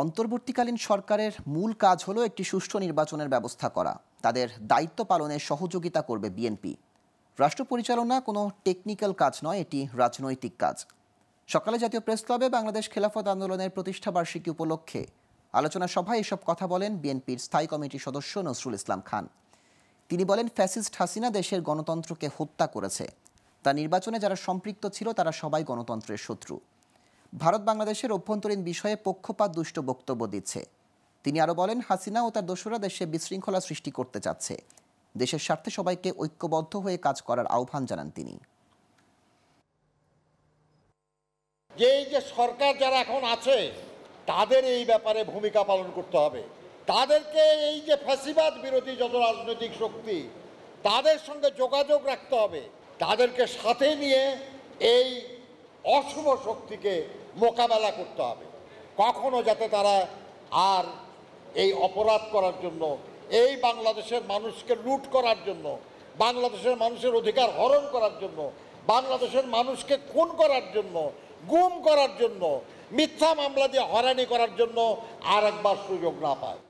অন্তর্বর্তীকালীন সরকারের মূল কাজ হলো একটি সুষ্ঠু নির্বাচনের ব্যবস্থা করা। তাদের দায়িত্ব পালনে সহযোগিতা করবে বিএনপি। রাষ্ট্র পরিচালনা কোনো টেকনিক্যাল কাজ নয়, এটি রাজনৈতিক কাজ। সকালে জাতীয় প্রেস ক্লাবে বাংলাদেশ খেলাফত আন্দোলনের প্রতিষ্ঠাবার্ষিকী উপলক্ষে আলোচনা সভায় এসব কথা বলেন বিএনপির স্থায়ী কমিটির সদস্য নজরুল ইসলাম খান। তিনি বলেন, ফ্যাসিস্ট হাসিনা দেশের গণতন্ত্রকে হত্যা করেছে। তা নির্বাচনে যারা সম্পৃক্ত ছিল তারা সবাই গণতন্ত্রের শত্রু। ভারত বাংলাদেশের অভ্যন্তরীণ বিষয়ে পক্ষপাত দুষ্ট বক্তব্য দিচ্ছে। তিনি আরও বলেন, হাসিনা ও তার দোসররা দেশে বিশৃঙ্খলা সৃষ্টি করতে চাচ্ছে। দেশের স্বার্থে সবাইকে ঐক্যবদ্ধ হয়ে কাজ করার আহ্বান জানান তিনি। যে সরকার যারা এখন আছে তাদের এই ব্যাপারে ভূমিকা পালন করতে হবে। তাদেরকে এই যে ফ্যাসিবাদ বিরোধী যত রাজনৈতিক শক্তি তাদের সঙ্গে যোগাযোগ রাখতে হবে, তাদেরকে সাথে নিয়ে এই অশুভ শক্তিকে মোকাবেলা করতে হবে। কখনো যাতে তারা আর এই অপরাধ করার জন্য, এই বাংলাদেশের মানুষকে লুট করার জন্য, বাংলাদেশের মানুষের অধিকার হরণ করার জন্য, বাংলাদেশের মানুষকে খুন করার জন্য, গুম করার জন্য, মিথ্যা মামলা দিয়ে হয়রানি করার জন্য আর একবার সুযোগ না পায়।